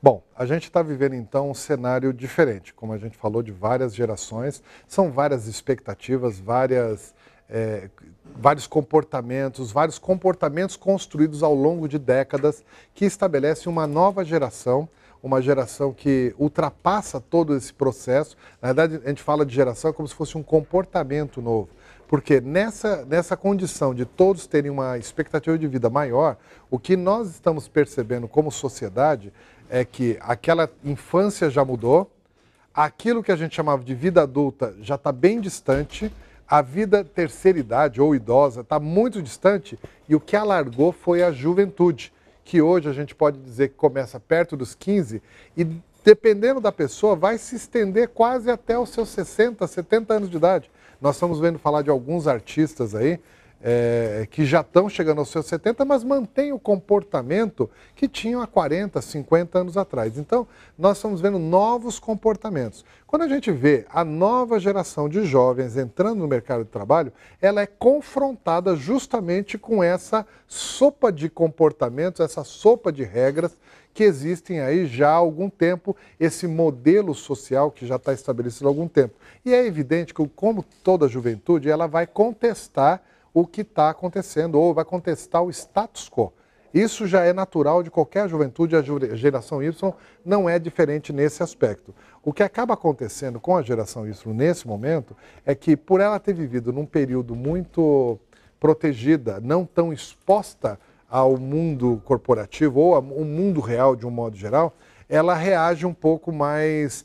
Bom, a gente está vivendo então um cenário diferente, como a gente falou, de várias gerações, são várias expectativas, vários comportamentos construídos ao longo de décadas que estabelecem uma nova geração, uma geração que ultrapassa todo esse processo. Na verdade, a gente fala de geração como se fosse um comportamento novo. Porque nessa condição de todos terem uma expectativa de vida maior, o que nós estamos percebendo como sociedade é que aquela infância já mudou, aquilo que a gente chamava de vida adulta já está bem distante, a vida terceira idade ou idosa está muito distante e o que alargou foi a juventude, que hoje a gente pode dizer que começa perto dos 15 e, dependendo da pessoa, vai se estender quase até os seus 60, 70 anos de idade. Nós estamos vendo falar de alguns artistas aí que já estão chegando aos seus 70, mas mantêm o comportamento que tinham há 40, 50 anos atrás. Então, nós estamos vendo novos comportamentos. Quando a gente vê a nova geração de jovens entrando no mercado de trabalho, ela é confrontada justamente com essa sopa de comportamentos, essa sopa de regras que existem aí já há algum tempo, esse modelo social que já está estabelecido há algum tempo. E é evidente que, como toda juventude, ela vai contestar o que está acontecendo, ou vai contestar o status quo. Isso já é natural de qualquer juventude, a geração Y não é diferente nesse aspecto. O que acaba acontecendo com a geração Y nesse momento é que, por ela ter vivido num período muito protegida, não tão exposta ao mundo corporativo ou ao mundo real de um modo geral, ela reage um pouco mais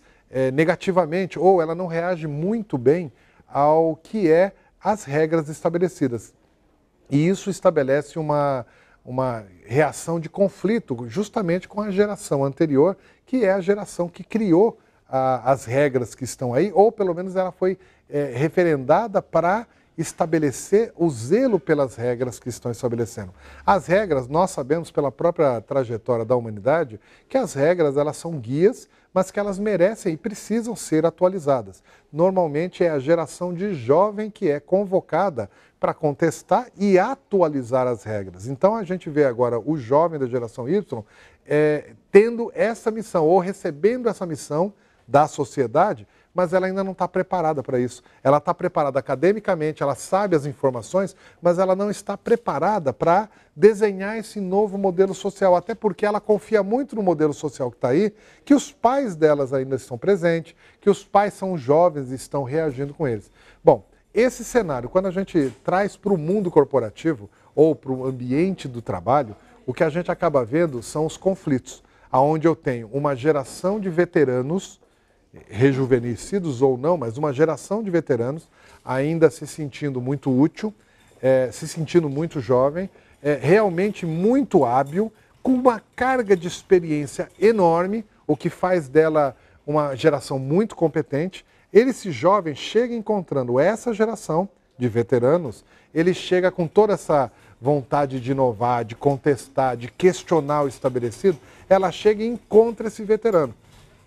negativamente, ou ela não reage muito bem ao que é as regras estabelecidas. E isso estabelece uma reação de conflito justamente com a geração anterior, que é a geração que criou as regras que estão aí, ou pelo menos ela foi referendada para estabelecer o zelo pelas regras que estão estabelecendo. As regras, nós sabemos pela própria trajetória da humanidade, que as regras elas são guias, mas que elas merecem e precisam ser atualizadas. Normalmente é a geração de jovem que é convocada para contestar e atualizar as regras. Então a gente vê agora o jovem da geração Y tendo essa missão, ou recebendo essa missão da sociedade, mas ela ainda não está preparada para isso. Ela está preparada academicamente, ela sabe as informações, mas ela não está preparada para desenhar esse novo modelo social, até porque ela confia muito no modelo social que está aí, que os pais delas ainda estão presentes, que os pais são jovens e estão reagindo com eles. Bom, esse cenário, quando a gente traz para o mundo corporativo ou para o ambiente do trabalho, o que a gente acaba vendo são os conflitos, onde eu tenho uma geração de veteranos, rejuvenescidos ou não, mas uma geração de veteranos ainda se sentindo muito útil, se sentindo muito jovem, realmente muito hábil, com uma carga de experiência enorme, o que faz dela uma geração muito competente. Esse jovem chega encontrando essa geração de veteranos, ele chega com toda essa vontade de inovar, de contestar, de questionar o estabelecido, ela chega e encontra esse veterano.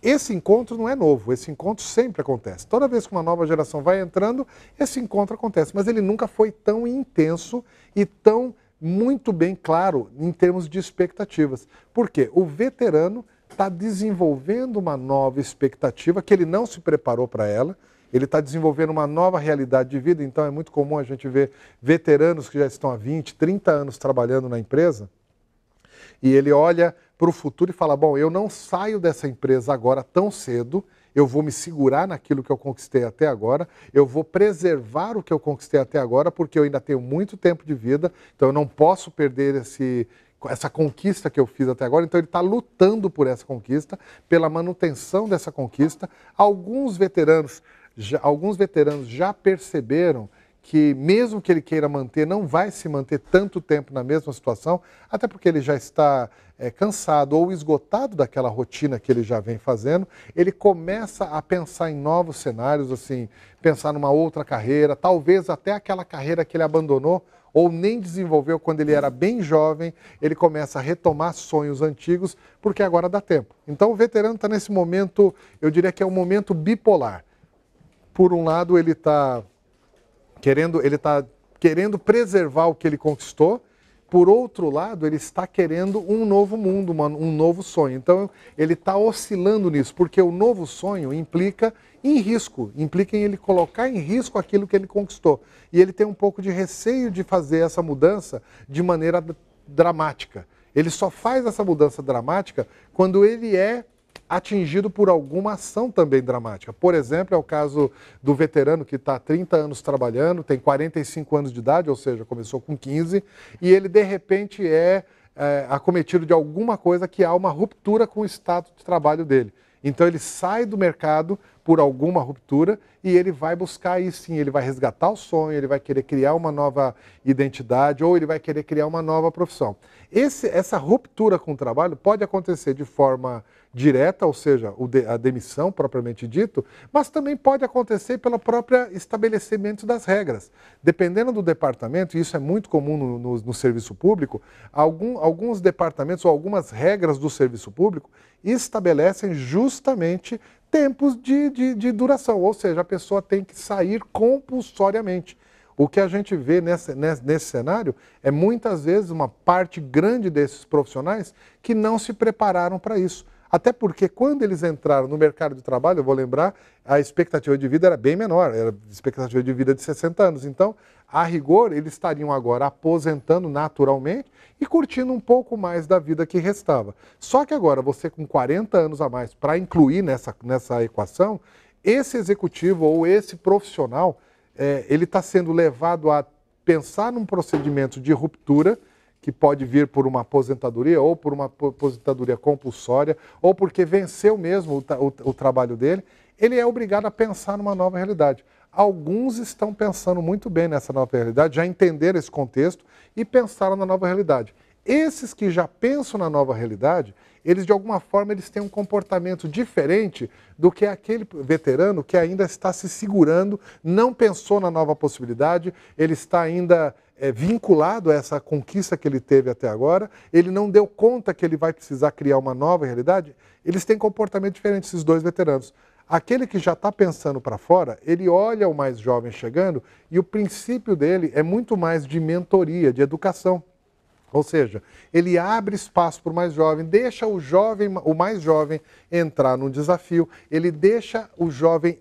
Esse encontro não é novo, esse encontro sempre acontece. Toda vez que uma nova geração vai entrando, esse encontro acontece, mas ele nunca foi tão intenso e tão muito bem claro em termos de expectativas. Por quê? O veterano está desenvolvendo uma nova expectativa que ele não se preparou para ela, ele está desenvolvendo uma nova realidade de vida, então é muito comum a gente ver veteranos que já estão há 20, 30 anos trabalhando na empresa, e ele olha para o futuro e fala, bom, eu não saio dessa empresa agora tão cedo, eu vou me segurar naquilo que eu conquistei até agora, eu vou preservar o que eu conquistei até agora, porque eu ainda tenho muito tempo de vida, então eu não posso perder essa conquista que eu fiz até agora. Então ele está lutando por essa conquista, pela manutenção dessa conquista. Alguns veteranos já perceberam que mesmo que ele queira manter, não vai se manter tanto tempo na mesma situação, até porque ele já está cansado ou esgotado daquela rotina que ele já vem fazendo, ele começa a pensar em novos cenários, assim, pensar numa outra carreira, talvez até aquela carreira que ele abandonou ou nem desenvolveu quando ele era bem jovem, ele começa a retomar sonhos antigos, porque agora dá tempo. Então o veterano está nesse momento, eu diria que é um momento bipolar. Por um lado, ele está querendo preservar o que ele conquistou, por outro lado, ele está querendo um novo mundo, um novo sonho. Então, ele está oscilando nisso, porque o novo sonho implica em risco, implica em ele colocar em risco aquilo que ele conquistou. E ele tem um pouco de receio de fazer essa mudança de maneira dramática. Ele só faz essa mudança dramática quando ele é atingido por alguma ação também dramática. Por exemplo, é o caso do veterano que está há 30 anos trabalhando, tem 45 anos de idade, ou seja, começou com 15, e ele de repente é acometido de alguma coisa que há uma ruptura com o status de trabalho dele. Então ele sai do mercado por alguma ruptura e ele vai buscar aí sim, ele vai resgatar o sonho, ele vai querer criar uma nova identidade ou ele vai querer criar uma nova profissão. Essa ruptura com o trabalho pode acontecer de forma direta, ou seja, a demissão propriamente dito, mas também pode acontecer pelo próprio estabelecimento das regras. Dependendo do departamento, e isso é muito comum no serviço público, alguns departamentos ou algumas regras do serviço público estabelecem justamente tempos de duração, ou seja, a pessoa tem que sair compulsoriamente. O que a gente vê nesse cenário é muitas vezes uma parte grande desses profissionais que não se prepararam para isso. Até porque quando eles entraram no mercado de trabalho, eu vou lembrar, a expectativa de vida era bem menor, era expectativa de vida de 60 anos. Então, a rigor, eles estariam agora aposentando naturalmente e curtindo um pouco mais da vida que restava. Só que agora, você com 40 anos a mais, para incluir nessa equação, esse executivo ou esse profissional, ele está sendo levado a pensar num procedimento de ruptura, que pode vir por uma aposentadoria ou por uma aposentadoria compulsória, ou porque venceu mesmo o trabalho dele, ele é obrigado a pensar numa nova realidade. Alguns estão pensando muito bem nessa nova realidade, já entenderam esse contexto e pensaram na nova realidade. Esses que já pensam na nova realidade, eles de alguma forma eles têm um comportamento diferente do que aquele veterano que ainda está se segurando, não pensou na nova possibilidade, ele está ainda vinculado a essa conquista que ele teve até agora, ele não deu conta que ele vai precisar criar uma nova realidade, eles têm comportamento diferente, esses dois veteranos. Aquele que já está pensando para fora, ele olha o mais jovem chegando e o princípio dele é muito mais de mentoria, de educação. Ou seja, ele abre espaço para o mais jovem, deixa o mais jovem entrar num desafio, ele deixa o jovem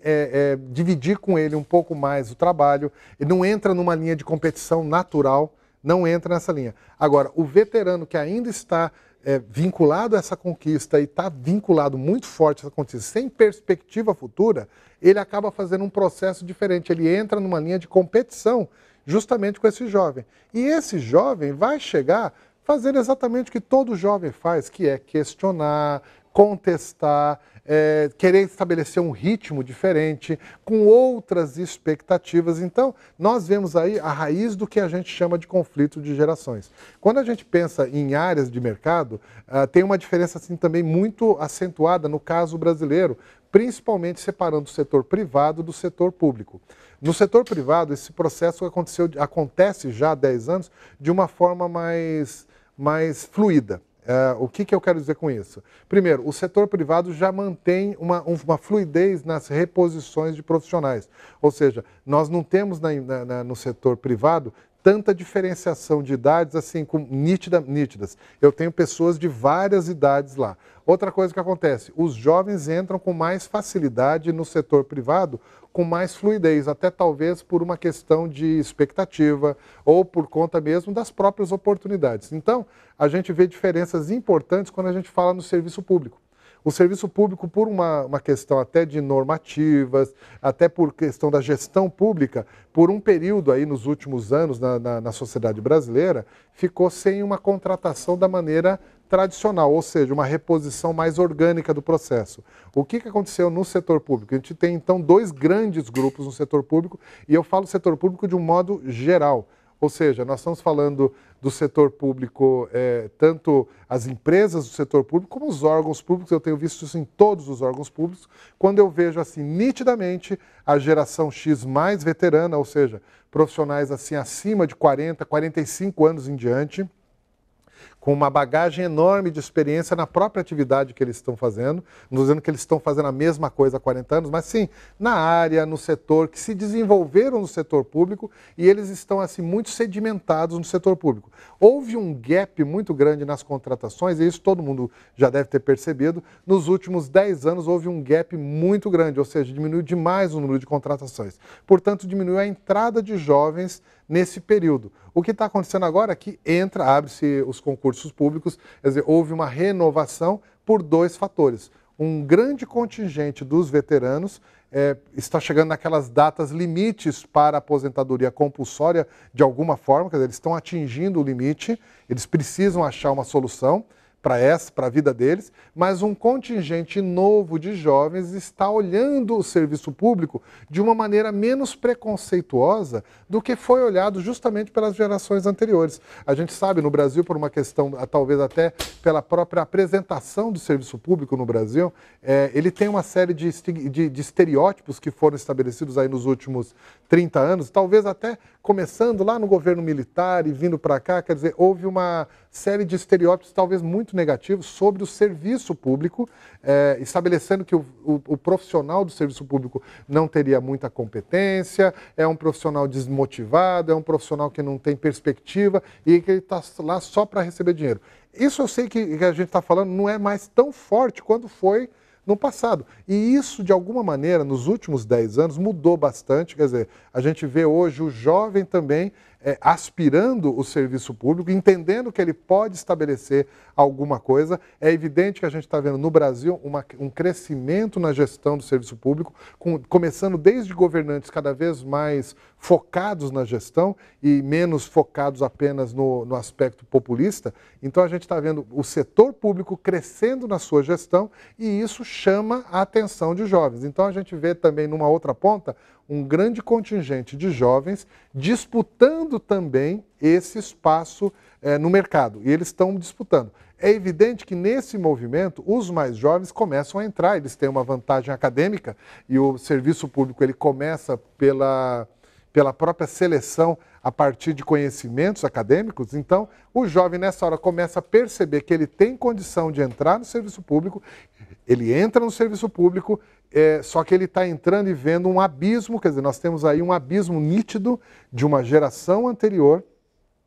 dividir com ele um pouco mais o trabalho, ele não entra numa linha de competição natural, não entra nessa linha. Agora, o veterano que ainda está vinculado a essa conquista e está vinculado muito forte a essa conquista, sem perspectiva futura, ele acaba fazendo um processo diferente, ele entra numa linha de competição justamente com esse jovem. E esse jovem vai chegar fazendo exatamente o que todo jovem faz, que é questionar, contestar, querer estabelecer um ritmo diferente, com outras expectativas. Então, nós vemos aí a raiz do que a gente chama de conflito de gerações. Quando a gente pensa em áreas de mercado, tem uma diferença assim, também muito acentuada no caso brasileiro, principalmente separando o setor privado do setor público. No setor privado, esse processo acontece já há 10 anos de uma forma mais fluida. O que eu quero dizer com isso? Primeiro, o setor privado já mantém uma fluidez nas reposições de profissionais. Ou seja, nós não temos no setor privado tanta diferenciação de idades assim nítidas. Eu tenho pessoas de várias idades lá. Outra coisa que acontece, os jovens entram com mais facilidade no setor privado, com mais fluidez, até talvez por uma questão de expectativa ou por conta mesmo das próprias oportunidades. Então, a gente vê diferenças importantes quando a gente fala no serviço público. O serviço público, por uma questão até de normativas, até por questão da gestão pública, por um período aí nos últimos anos na sociedade brasileira, ficou sem uma contratação da maneira tradicional, ou seja, uma reposição mais orgânica do processo. O que aconteceu no setor público? A gente tem, então, dois grandes grupos no setor público, e eu falo setor público de um modo geral. Ou seja, nós estamos falando do setor público, tanto as empresas do setor público como os órgãos públicos. Eu tenho visto isso em todos os órgãos públicos, quando eu vejo assim nitidamente a geração X mais veterana, ou seja, profissionais assim acima de 40, 45 anos em diante, com uma bagagem enorme de experiência na própria atividade que eles estão fazendo. Não estou dizendo que eles estão fazendo a mesma coisa há 40 anos, mas sim na área, no setor, que se desenvolveram no setor público e eles estão assim muito sedimentados no setor público. Houve um gap muito grande nas contratações, e isso todo mundo já deve ter percebido. Nos últimos 10 anos houve um gap muito grande, ou seja, diminuiu demais o número de contratações. Portanto, diminuiu a entrada de jovens nesse período. O que está acontecendo agora é que abre-se os concursos públicos, quer dizer, houve uma renovação por dois fatores. Um grande contingente dos veteranos está chegando naquelas datas limites para a aposentadoria compulsória de alguma forma, quer dizer, eles estão atingindo o limite, eles precisam achar uma solução para a vida deles, mas um contingente novo de jovens está olhando o serviço público de uma maneira menos preconceituosa do que foi olhado justamente pelas gerações anteriores. A gente sabe, no Brasil, por uma questão, talvez até pela própria apresentação do serviço público no Brasil, ele tem uma série de estereótipos que foram estabelecidos aí nos últimos 30 anos, talvez até começando lá no governo militar e vindo para cá, quer dizer, houve uma série de estereótipos talvez muito negativos sobre o serviço público, estabelecendo que o profissional do serviço público não teria muita competência, é um profissional desmotivado, é um profissional que não tem perspectiva e que ele está lá só para receber dinheiro. Isso eu sei que a gente está falando não é mais tão forte quanto foi no passado. E isso, de alguma maneira, nos últimos 10 anos, mudou bastante. Quer dizer, a gente vê hoje o jovem também aspirando o serviço público, entendendo que ele pode estabelecer alguma coisa. É evidente que a gente está vendo no Brasil um crescimento na gestão do serviço público, começando desde governantes cada vez mais focados na gestão e menos focados apenas no aspecto populista. Então a gente está vendo o setor público crescendo na sua gestão e isso chama a atenção de jovens. Então a gente vê também numa outra ponta um grande contingente de jovens disputando também esse espaço no mercado. E eles estão disputando. É evidente que nesse movimento os mais jovens começam a entrar, eles têm uma vantagem acadêmica e o serviço público ele começa pela própria seleção a partir de conhecimentos acadêmicos. Então, o jovem nessa hora começa a perceber que ele tem condição de entrar no serviço público, ele entra no serviço público, só que ele está entrando e vendo um abismo, quer dizer, nós temos aí um abismo nítido de uma geração anterior,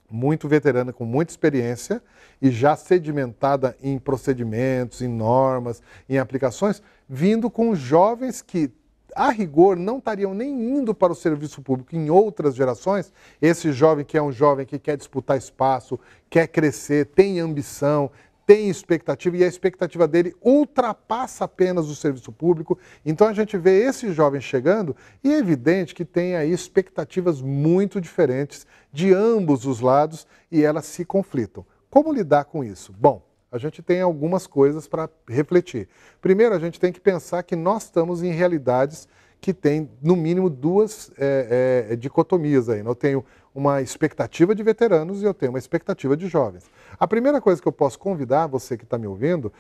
muito veterana, com muita experiência e já sedimentada em procedimentos, em normas, em aplicações, vindo com jovens que a rigor, não estariam nem indo para o serviço público em outras gerações. Esse jovem que é um jovem que quer disputar espaço, quer crescer, tem ambição, tem expectativa, e a expectativa dele ultrapassa apenas o serviço público. Então a gente vê esse jovem chegando e é evidente que tem aí expectativas muito diferentes de ambos os lados e elas se conflitam. Como lidar com isso? Bom, a gente tem algumas coisas para refletir. Primeiro, a gente tem que pensar que nós estamos em realidades que têm, no mínimo, duas dicotomias aí. Eu tenho uma expectativa de veteranos e eu tenho uma expectativa de jovens. A primeira coisa que eu posso convidar você que está me ouvindo,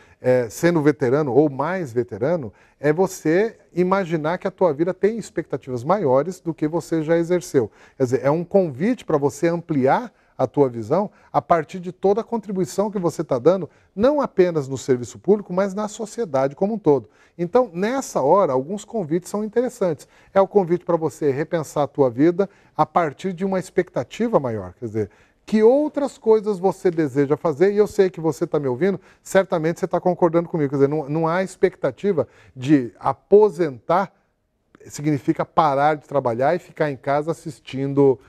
sendo veterano ou mais veterano, é você imaginar que a tua vida tem expectativas maiores do que você já exerceu. Quer dizer, é um convite para você ampliar a tua visão a partir de toda a contribuição que você está dando, não apenas no serviço público, mas na sociedade como um todo. Então, nessa hora, alguns convites são interessantes. É o convite para você repensar a tua vida a partir de uma expectativa maior. Quer dizer, que outras coisas você deseja fazer, e eu sei que você está me ouvindo, certamente você está concordando comigo. Quer dizer, não há expectativa de aposentar, significa parar de trabalhar e ficar em casa assistindo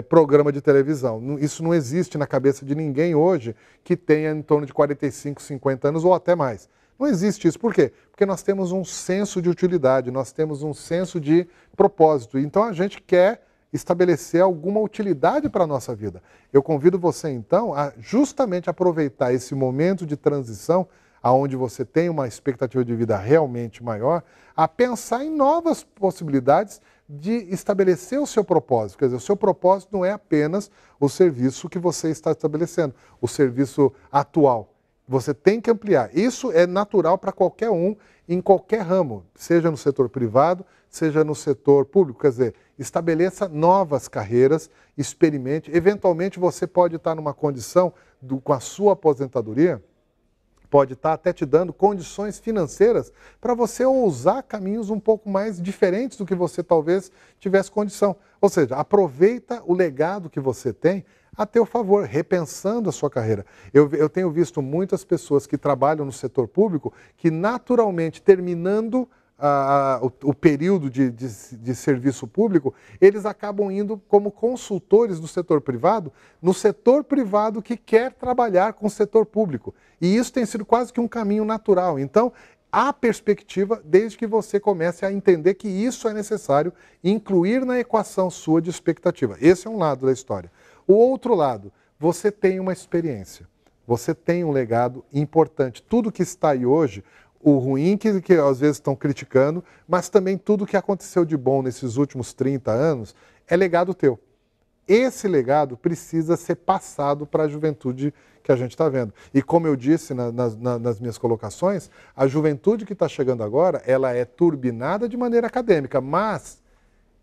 programa de televisão. Isso não existe na cabeça de ninguém hoje que tenha em torno de 45, 50 anos ou até mais. Não existe isso. Por quê? Porque nós temos um senso de utilidade, nós temos um senso de propósito. Então a gente quer estabelecer alguma utilidade para a nossa vida. Eu convido você, então, a justamente aproveitar esse momento de transição, onde você tem uma expectativa de vida realmente maior, a pensar em novas possibilidades de estabelecer o seu propósito. Quer dizer, o seu propósito não é apenas o serviço que você está estabelecendo, o serviço atual. Você tem que ampliar. Isso é natural para qualquer um, em qualquer ramo, seja no setor privado, seja no setor público. Quer dizer, estabeleça novas carreiras, experimente. Eventualmente você pode estar numa condição, com a sua aposentadoria, pode estar até te dando condições financeiras para você ousar caminhos um pouco mais diferentes do que você talvez tivesse condição. Ou seja, aproveita o legado que você tem a teu favor, repensando a sua carreira. Eu tenho visto muitas pessoas que trabalham no setor público que naturalmente, terminando o período de serviço público, eles acabam indo como consultores do setor privado, no setor privado que quer trabalhar com o setor público. E isso tem sido quase que um caminho natural. Então, há perspectiva desde que você comece a entender que isso é necessário incluir na equação sua de expectativa. Esse é um lado da história. O outro lado, você tem uma experiência, você tem um legado importante. Tudo que está aí hoje, o ruim que às vezes estão criticando, mas também tudo que aconteceu de bom nesses últimos 30 anos é legado teu. Esse legado precisa ser passado para a juventude que a gente está vendo. E como eu disse nas minhas colocações, a juventude que está chegando agora, ela é turbinada de maneira acadêmica, mas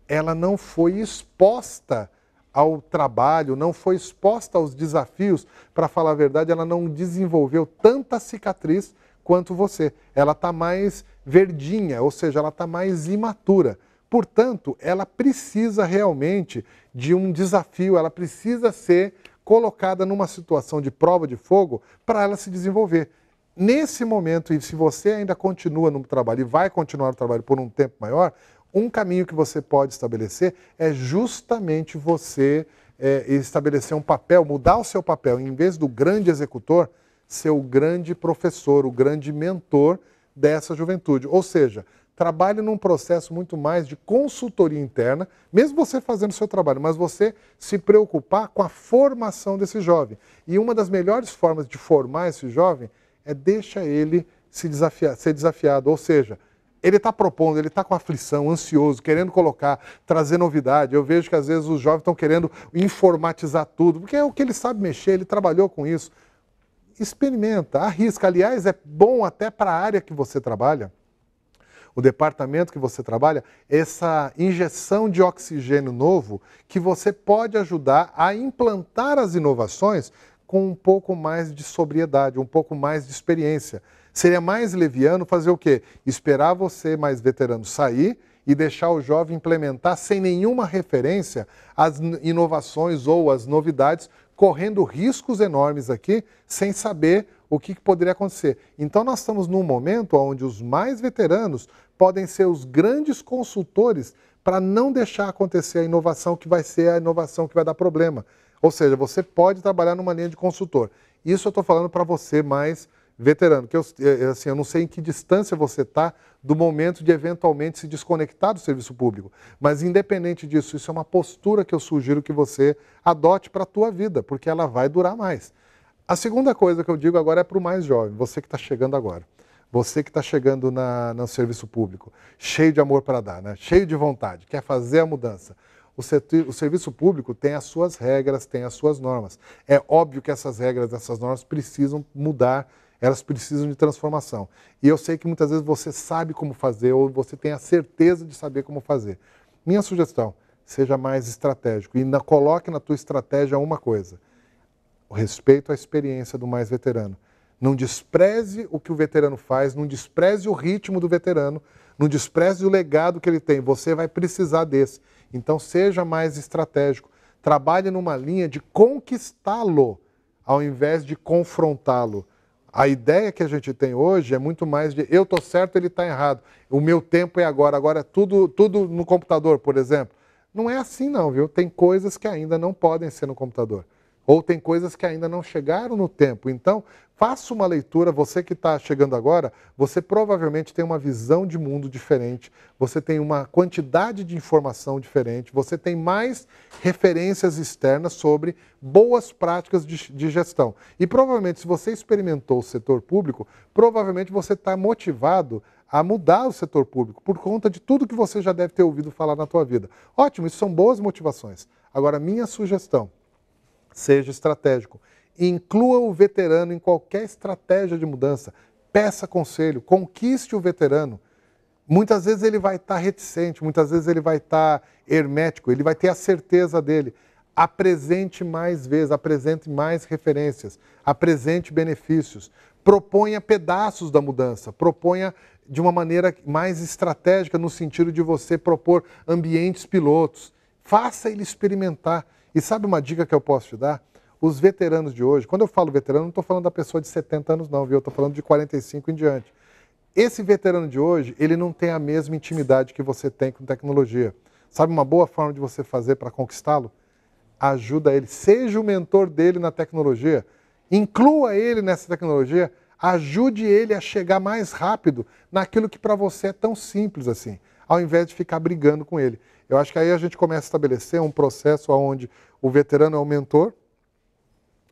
ela não foi exposta ao trabalho, não foi exposta aos desafios. Para falar a verdade, ela não desenvolveu tanta cicatriz quanto você. Ela está mais verdinha, ou seja, ela está mais imatura. Portanto, ela precisa realmente de um desafio, ela precisa ser colocada numa situação de prova de fogo para ela se desenvolver. Nesse momento, e se você ainda continua no trabalho e vai continuar no trabalho por um tempo maior, um caminho que você pode estabelecer é justamente você estabelecer um papel, mudar o seu papel, em vez do grande executor, ser o grande professor, o grande mentor dessa juventude. Ou seja, trabalhe num processo muito mais de consultoria interna, mesmo você fazendo o seu trabalho, mas você se preocupar com a formação desse jovem. E uma das melhores formas de formar esse jovem é deixar ele ser desafiado, ou seja, ele está propondo, ele está com aflição, ansioso, querendo colocar, trazer novidade. Eu vejo que às vezes os jovens estão querendo informatizar tudo, porque é o que ele sabe mexer, ele trabalhou com isso. Experimenta, arrisca. Aliás, é bom até para a área que você trabalha, o departamento que você trabalha, essa injeção de oxigênio novo que você pode ajudar a implantar as inovações com um pouco mais de sobriedade, um pouco mais de experiência. Seria mais leviano fazer o quê? Esperar você, mais veterano, sair e deixar o jovem implementar sem nenhuma referência as inovações ou as novidades, correndo riscos enormes aqui, sem saber o que poderia acontecer. Então nós estamos num momento onde os mais veteranos podem ser os grandes consultores para não deixar acontecer a inovação que vai ser a inovação que vai dar problema. Ou seja, você pode trabalhar numa linha de consultor. Isso eu estou falando para você mais veterano, que eu não sei em que distância você está do momento de eventualmente se desconectar do serviço público. Mas independente disso, isso é uma postura que eu sugiro que você adote para a tua vida, porque ela vai durar mais. A segunda coisa que eu digo agora é para o mais jovem, você que está chegando agora. Você que está chegando no serviço público, cheio de amor para dar, né? Cheio de vontade, quer fazer a mudança. O serviço público tem as suas regras, tem as suas normas. É óbvio que essas regras, essas normas precisam mudar, elas precisam de transformação. E eu sei que muitas vezes você sabe como fazer ou você tem a certeza de saber como fazer. Minha sugestão, seja mais estratégico e coloque na tua estratégia uma coisa: o respeito à experiência do mais veterano. Não despreze o que o veterano faz, não despreze o ritmo do veterano, não despreze o legado que ele tem. Você vai precisar desse. Então seja mais estratégico. Trabalhe numa linha de conquistá-lo, ao invés de confrontá-lo. A ideia que a gente tem hoje é muito mais de eu estou certo, ele está errado. O meu tempo é agora é tudo no computador, por exemplo. Não é assim não, viu? Tem coisas que ainda não podem ser no computador. ou tem coisas que ainda não chegaram no tempo. Então, faça uma leitura, você que está chegando agora, você provavelmente tem uma visão de mundo diferente, você tem uma quantidade de informação diferente, você tem mais referências externas sobre boas práticas de gestão. E provavelmente, se você experimentou o setor público, provavelmente você está motivado a mudar o setor público, por conta de tudo que você já deve ter ouvido falar na tua vida. Ótimo, isso são boas motivações. Agora, minha sugestão, seja estratégico. Inclua o veterano em qualquer estratégia de mudança. Peça conselho, conquiste o veterano. Muitas vezes ele vai estar reticente, muitas vezes ele vai estar hermético, ele vai ter a certeza dele. Apresente mais vezes, apresente mais referências, apresente benefícios. Proponha pedaços da mudança, proponha de uma maneira mais estratégica, no sentido de você propor ambientes pilotos. Faça ele experimentar. E sabe uma dica que eu posso te dar? Os veteranos de hoje, quando eu falo veterano, não estou falando da pessoa de 70 anos não, viu? Eu estou falando de 45 em diante. Esse veterano de hoje, ele não tem a mesma intimidade que você tem com tecnologia. Sabe uma boa forma de você fazer para conquistá-lo? Ajuda ele, seja o mentor dele na tecnologia, inclua ele nessa tecnologia, ajude ele a chegar mais rápido naquilo que para você é tão simples assim, ao invés de ficar brigando com ele. Eu acho que aí a gente começa a estabelecer um processo onde o veterano é o mentor,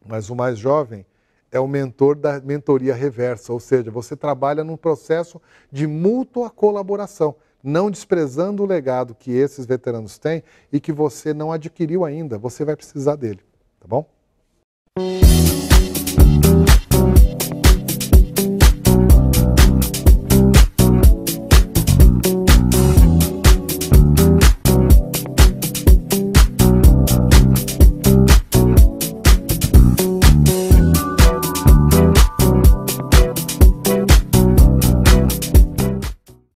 mas o mais jovem é o mentor da mentoria reversa, ou seja, você trabalha num processo de mútua colaboração, não desprezando o legado que esses veteranos têm e que você não adquiriu ainda, você vai precisar dele, tá bom?